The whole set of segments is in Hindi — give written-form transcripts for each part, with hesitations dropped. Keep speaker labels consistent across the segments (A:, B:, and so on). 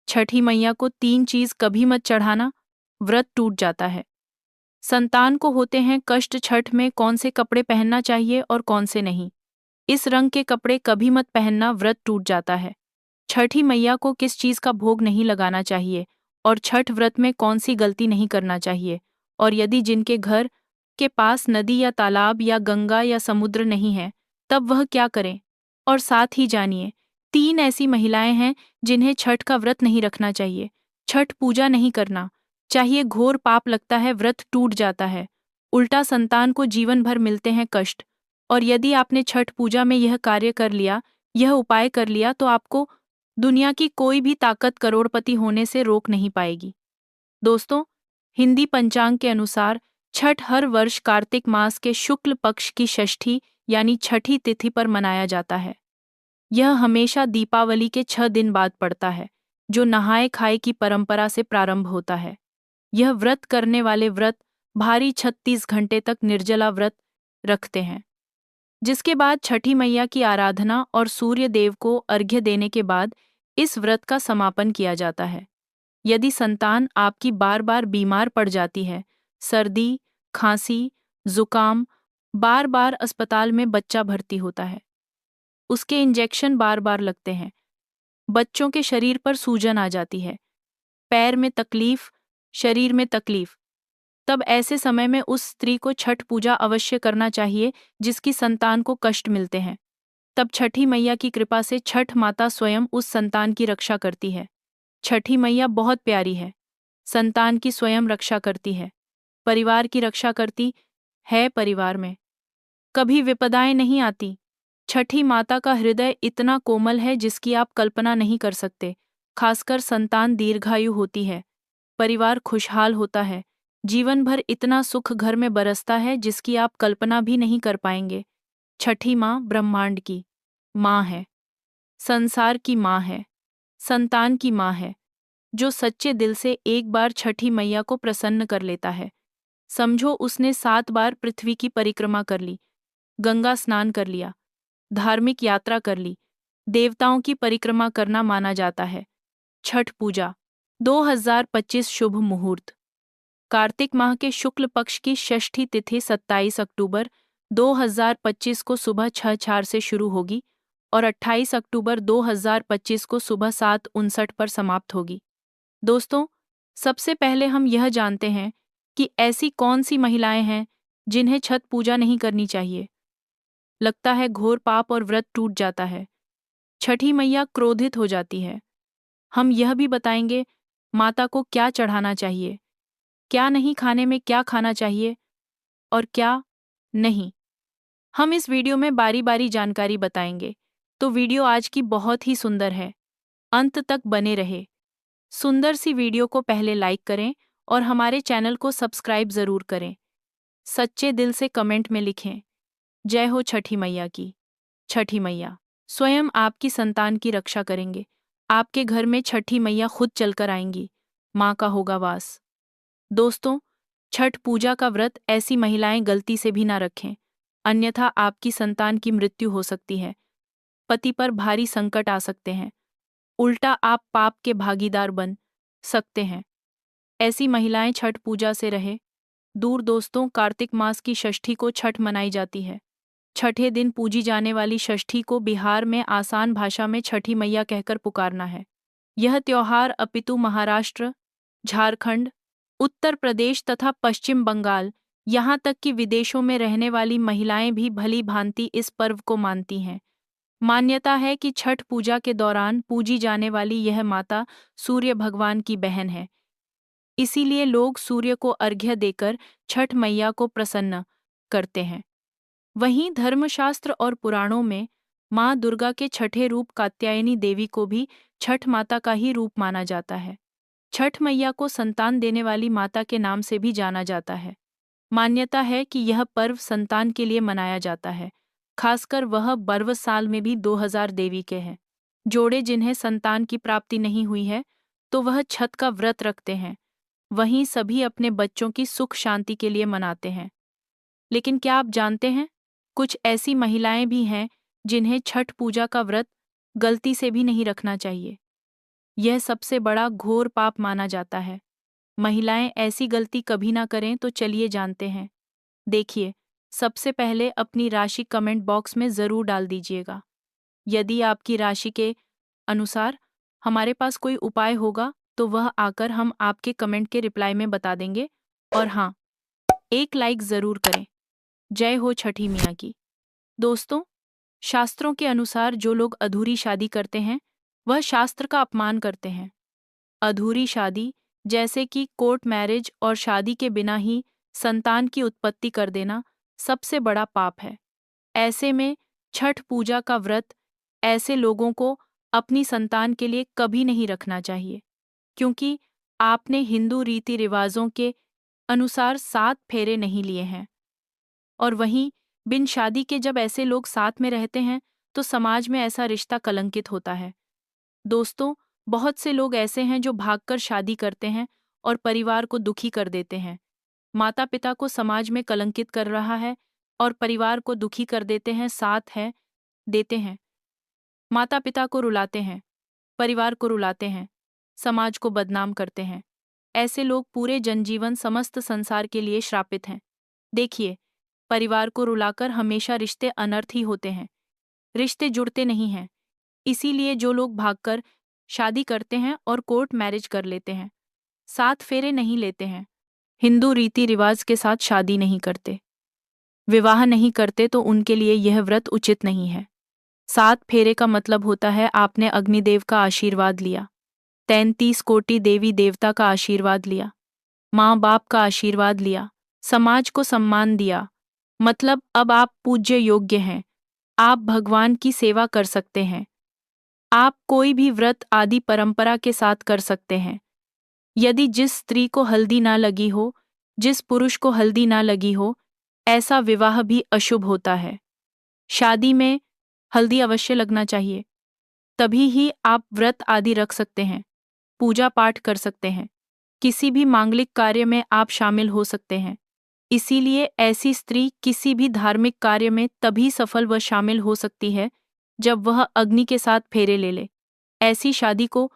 A: छठी मैया को 3 चीज कभी मत चढ़ाना, व्रत टूट जाता है। संतान को होते हैं कष्ट। छठ में कौन से कपड़े पहनना चाहिए और कौन से नहीं। इस रंग के कपड़े कभी मत पहनना, व्रत टूट जाता है। छठी मैया को किस चीज का भोग नहीं लगाना चाहिए और छठ व्रत में कौन सी गलती नहीं करना चाहिए, और यदि जिनके घर के पास नदी या तालाब या गंगा या समुद्र नहीं है तब वह क्या करें। और साथ ही जानिए 3 ऐसी महिलाएं हैं जिन्हें छठ का व्रत नहीं रखना चाहिए। छठ पूजा नहीं करना चाहिए, घोर पाप लगता है, व्रत टूट जाता है, उल्टा संतान को जीवन भर मिलते हैं कष्ट। और यदि आपने छठ पूजा में यह कार्य कर लिया, यह उपाय कर लिया, तो आपको दुनिया की कोई भी ताकत करोड़पति होने से रोक नहीं पाएगी। दोस्तों, हिंदी पंचांग के अनुसार छठ हर वर्ष कार्तिक मास के शुक्ल पक्ष की षष्ठी यानी छठी तिथि पर मनाया जाता है। यह हमेशा दीपावली के 6 दिन बाद पड़ता है, जो नहाए खाए की परंपरा से प्रारंभ होता है। यह व्रत करने वाले व्रत भारी 36 घंटे तक निर्जला व्रत रखते हैं, जिसके बाद छठी मैया की आराधना और सूर्य देव को अर्घ्य देने के बाद इस व्रत का समापन किया जाता है। यदि संतान आपकी बार बार बीमार पड़ जाती है, सर्दी, खांसी, जुकाम, बार बार अस्पताल में बच्चा भर्ती होता है, उसके इंजेक्शन बार बार लगते हैं, बच्चों के शरीर पर सूजन आ जाती है, पैर में तकलीफ, शरीर में तकलीफ, तब ऐसे समय में उस स्त्री को छठ पूजा अवश्य करना चाहिए जिसकी संतान को कष्ट मिलते हैं। तब छठी मैया की कृपा से छठ माता स्वयं उस संतान की रक्षा करती है। छठी मैया बहुत प्यारी है, संतान की स्वयं रक्षा करती है, परिवार की रक्षा करती है। परिवार में कभी विपदाएं नहीं आती। छठी माता का हृदय इतना कोमल है जिसकी आप कल्पना नहीं कर सकते। खासकर संतान दीर्घायु होती है, परिवार खुशहाल होता है, जीवन भर इतना सुख घर में बरसता है जिसकी आप कल्पना भी नहीं कर पाएंगे। छठी माँ ब्रह्मांड की माँ है, संसार की माँ है, संतान की माँ है। जो सच्चे दिल से एक बार छठी मैया को प्रसन्न कर लेता है, समझो उसने 7 बार पृथ्वी की परिक्रमा कर ली, गंगा स्नान कर लिया, धार्मिक यात्रा कर ली, देवताओं की परिक्रमा करना माना जाता है। छठ पूजा 2025 शुभ मुहूर्त। कार्तिक माह के शुक्ल पक्ष की षष्ठी तिथि 27 अक्टूबर 2025 को सुबह 6:04 से शुरू होगी और 28 अक्टूबर 2025 को सुबह 7:59 पर समाप्त होगी। दोस्तों, सबसे पहले हम यह जानते हैं कि ऐसी कौन सी महिलाएं हैं जिन्हें छठ पूजा नहीं करनी चाहिए। लगता है घोर पाप और व्रत टूट जाता है। छठी मैया क्रोधित हो जाती है। हम यह भी बताएंगे माता को क्या चढ़ाना चाहिए, क्या नहीं खाने में क्या खाना चाहिए और क्या नहीं। हम इस वीडियो में बारी बारी जानकारी बताएंगे, तो वीडियो आज की बहुत ही सुंदर है, अंत तक बने रहे। सुंदर सी वीडियो को पहले लाइक करें और हमारे चैनल को सब्सक्राइब जरूर करें। सच्चे दिल से कमेंट में लिखें, जय हो छठी मैया की। छठी मैया स्वयं आपकी संतान की रक्षा करेंगे। आपके घर में छठी मैया खुद चलकर आएंगी, माँ का होगा वास। दोस्तों, छठ पूजा का व्रत ऐसी महिलाएं गलती से भी ना रखें, अन्यथा आपकी संतान की मृत्यु हो सकती है, पति पर भारी संकट आ सकते हैं, उल्टा आप पाप के भागीदार बन सकते हैं। ऐसी महिलाएं छठ पूजा से रहे दूर। दोस्तों, कार्तिक मास की षष्ठी को छठ मनाई जाती है। छठे दिन पूजी जाने वाली षष्ठी को बिहार में आसान भाषा में छठी मैया कहकर पुकारना है। यह त्योहार अपितु महाराष्ट्र, झारखंड, उत्तर प्रदेश तथा पश्चिम बंगाल, यहाँ तक कि विदेशों में रहने वाली महिलाएं भी भली भांति इस पर्व को मानती हैं। मान्यता है कि छठ पूजा के दौरान पूजी जाने वाली यह माता सूर्य भगवान की बहन है, इसीलिए लोग सूर्य को अर्घ्य देकर छठ मैया को प्रसन्न करते हैं। वहीं धर्मशास्त्र और पुराणों में माँ दुर्गा के छठे रूप कात्यायनी देवी को भी छठ माता का ही रूप माना जाता है। छठ मैया को संतान देने वाली माता के नाम से भी जाना जाता है। मान्यता है कि यह पर्व संतान के लिए मनाया जाता है, खासकर वह पर्व साल में भी 2000 देवी के हैं। जोड़े जिन्हें संतान की प्राप्ति नहीं हुई है तो वह छठ का व्रत रखते हैं, वहीं सभी अपने बच्चों की सुख शांति के लिए मनाते हैं। लेकिन क्या आप जानते हैं, कुछ ऐसी महिलाएं भी हैं जिन्हें छठ पूजा का व्रत गलती से भी नहीं रखना चाहिए। यह सबसे बड़ा घोर पाप माना जाता है। महिलाएं ऐसी गलती कभी ना करें, तो चलिए जानते हैं। देखिए, सबसे पहले अपनी राशि कमेंट बॉक्स में ज़रूर डाल दीजिएगा। यदि आपकी राशि के अनुसार हमारे पास कोई उपाय होगा, तो वह आकर हम आपके कमेंट के रिप्लाई में बता देंगे। और हाँ, एक लाइक ज़रूर करें। जय हो छठी मैया की। दोस्तों, शास्त्रों के अनुसार जो लोग अधूरी शादी करते हैं, वह शास्त्र का अपमान करते हैं। अधूरी शादी, जैसे कि कोर्ट मैरिज और शादी के बिना ही संतान की उत्पत्ति कर देना, सबसे बड़ा पाप है। ऐसे में छठ पूजा का व्रत ऐसे लोगों को अपनी संतान के लिए कभी नहीं रखना चाहिए, क्योंकि आपने हिंदू रीति रिवाजों के अनुसार 7 फेरे नहीं लिए हैं। और वहीं बिन शादी के जब ऐसे लोग साथ में रहते हैं, तो समाज में ऐसा रिश्ता कलंकित होता है। दोस्तों, बहुत से लोग ऐसे हैं जो भागकर शादी करते हैं और परिवार को दुखी कर देते हैं। माता पिता को समाज में कलंकित कर रहा है और परिवार को दुखी कर देते हैं। माता पिता को रुलाते हैं, परिवार को रुलाते हैं, समाज को बदनाम करते हैं। ऐसे लोग पूरे जनजीवन समस्त संसार के लिए श्रापित हैं। देखिए, परिवार को रुलाकर हमेशा रिश्ते अनर्थ ही होते हैं, रिश्ते जुड़ते नहीं हैं। इसीलिए जो लोग भागकर शादी करते हैं और कोर्ट मैरिज कर लेते हैं, 7 फेरे नहीं लेते हैं, हिंदू रीति रिवाज के साथ शादी नहीं करते, विवाह नहीं करते, तो उनके लिए यह व्रत उचित नहीं है। 7 फेरे का मतलब होता है आपने अग्निदेव का आशीर्वाद लिया, 33 कोटि देवी देवता का आशीर्वाद लिया, माँ बाप का आशीर्वाद लिया, समाज को सम्मान दिया। मतलब अब आप पूज्य योग्य हैं, आप भगवान की सेवा कर सकते हैं, आप कोई भी व्रत आदि परंपरा के साथ कर सकते हैं। यदि जिस स्त्री को हल्दी ना लगी हो, जिस पुरुष को हल्दी ना लगी हो, ऐसा विवाह भी अशुभ होता है। शादी में हल्दी अवश्य लगना चाहिए, तभी ही आप व्रत आदि रख सकते हैं, पूजा पाठ कर सकते हैं, किसी भी मांगलिक कार्य में आप शामिल हो सकते हैं। इसीलिए ऐसी स्त्री किसी भी धार्मिक कार्य में तभी सफल व शामिल हो सकती है जब वह अग्नि के साथ फेरे ले ले। ऐसी शादी को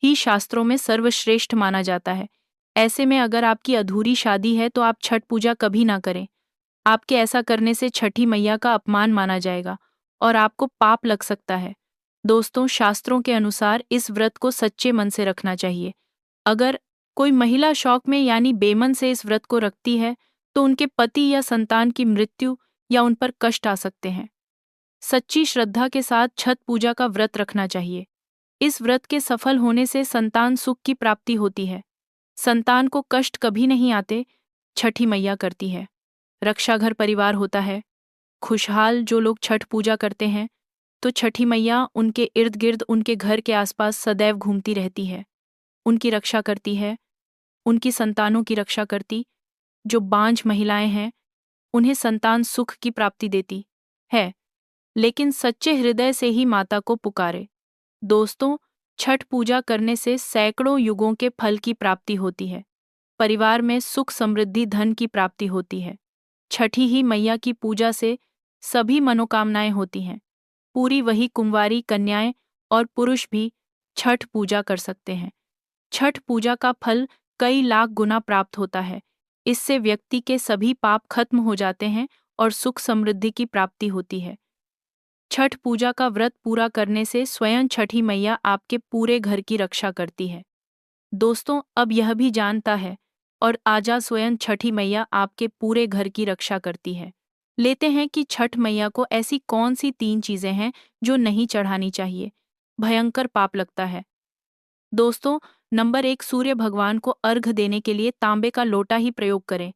A: ही शास्त्रों में सर्वश्रेष्ठ माना जाता है। ऐसे में अगर आपकी अधूरी शादी है, तो आप छठ पूजा कभी ना करें। आपके ऐसा करने से छठी मैया का अपमान माना जाएगा और आपको पाप लग सकता है। दोस्तों, शास्त्रों के अनुसार इस व्रत को सच्चे मन से रखना चाहिए। अगर कोई महिला शौक में यानी बेमन से इस व्रत को रखती है, तो उनके पति या संतान की मृत्यु या उन पर कष्ट आ सकते हैं। सच्ची श्रद्धा के साथ छठ पूजा का व्रत रखना चाहिए। इस व्रत के सफल होने से संतान सुख की प्राप्ति होती है, संतान को कष्ट कभी नहीं आते, छठी मैया करती है। रक्षा घर परिवार होता है। खुशहाल जो लोग छठ पूजा करते हैं, तो छठी मैया उनके इर्द गिर्द, उनके घर के आसपास सदैव घूमती रहती है, उनकी रक्षा करती है, उनकी संतानों की रक्षा करती। जो बांझ महिलाएं हैं, उन्हें संतान सुख की प्राप्ति देती है, लेकिन सच्चे हृदय से ही माता को पुकारे। दोस्तों, छठ पूजा करने से सैकड़ों युगों के फल की प्राप्ति होती है, परिवार में सुख समृद्धि धन की प्राप्ति होती है। छठी ही मैया की पूजा से सभी मनोकामनाएं होती हैं। पूरी वही कुंवारी कन्याएं और पुरुष भी छठ पूजा कर सकते हैं। छठ पूजा का फल कई लाख गुना प्राप्त होता है। इससे व्यक्ति के सभी पाप खत्म हो जाते हैं और सुख समृद्धि की प्राप्ति होती है। छठ पूजा का व्रत पूरा करने से स्वयं छठी मैया आपके पूरे घर की रक्षा करती है। दोस्तों, अब यह भी जानता है और आजा स्वयं छठी मैया आपके पूरे घर की रक्षा करती है। लेते हैं कि छठ मैया को ऐसी कौन सी 3 चीजें हैं जो नहीं चढ़ानी चाहिए, भयंकर पाप लगता है। दोस्तों, नंबर 1, सूर्य भगवान को अर्घ देने के लिए तांबे का लोटा ही प्रयोग करें,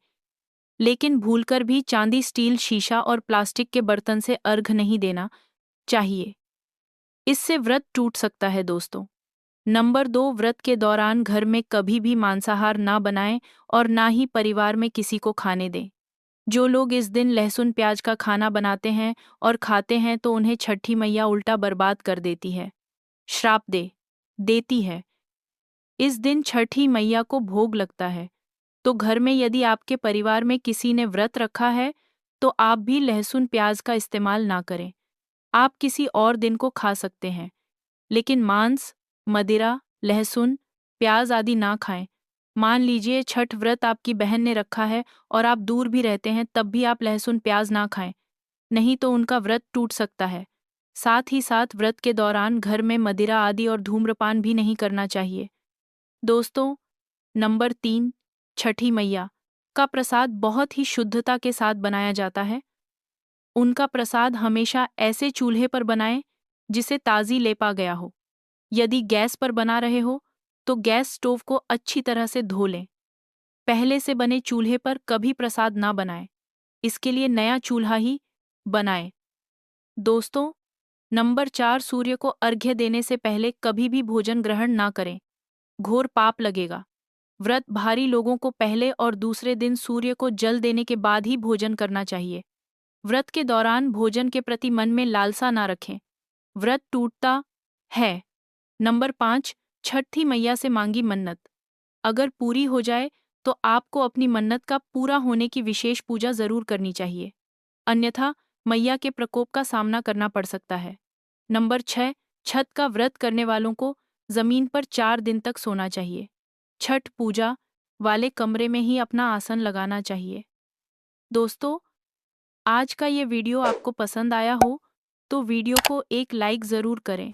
A: लेकिन भूलकर भी चांदी, स्टील, शीशा और प्लास्टिक के बर्तन से अर्घ नहीं देना चाहिए, इससे व्रत टूट सकता है। दोस्तों, नंबर 2, व्रत के दौरान घर में कभी भी मांसाहार ना बनाएं और ना ही परिवार में किसी को खाने दें। जो लोग इस दिन लहसुन प्याज का खाना बनाते हैं और खाते हैं, तो उन्हें छठी मैया उल्टा बर्बाद कर देती है, श्राप देती है। इस दिन छठी मैया को भोग लगता है, तो घर में यदि आपके परिवार में किसी ने व्रत रखा है, तो आप भी लहसुन प्याज का इस्तेमाल ना करें। आप किसी और दिन को खा सकते हैं, लेकिन मांस, मदिरा, लहसुन, प्याज आदि ना खाएं। मान लीजिए छठ व्रत आपकी बहन ने रखा है और आप दूर भी रहते हैं, तब भी आप लहसुन प्याज ना खाएं, नहीं तो उनका व्रत टूट सकता है। साथ ही साथ व्रत के दौरान घर में मदिरा आदि और धूम्रपान भी नहीं करना चाहिए। दोस्तों, नंबर 3, छठी मैया का प्रसाद बहुत ही शुद्धता के साथ बनाया जाता है। उनका प्रसाद हमेशा ऐसे चूल्हे पर बनाएं जिसे ताज़ी लेपा गया हो। यदि गैस पर बना रहे हो तो गैस स्टोव को अच्छी तरह से धो लें। पहले से बने चूल्हे पर कभी प्रसाद ना बनाएं, इसके लिए नया चूल्हा ही बनाएं। दोस्तों, नंबर 4, सूर्य को अर्घ्य देने से पहले कभी भी भोजन ग्रहण ना करें, घोर पाप लगेगा। व्रत भारी लोगों को पहले और दूसरे दिन सूर्य को जल देने के बाद ही भोजन करना चाहिए। व्रत के दौरान भोजन के प्रति मन में लालसा ना रखें, व्रत टूटता है। नंबर 5, छठी मैया से मांगी मन्नत अगर पूरी हो जाए तो आपको अपनी मन्नत का पूरा होने की विशेष पूजा जरूर करनी चाहिए, अन्यथा मैया के प्रकोप का सामना करना पड़ सकता है। नंबर 6, छठ का व्रत करने वालों को जमीन पर 4 दिन तक सोना चाहिए। छठ पूजा वाले कमरे में ही अपना आसन लगाना चाहिए। दोस्तों, आज का ये वीडियो आपको पसंद आया हो तो वीडियो को एक लाइक ज़रूर करें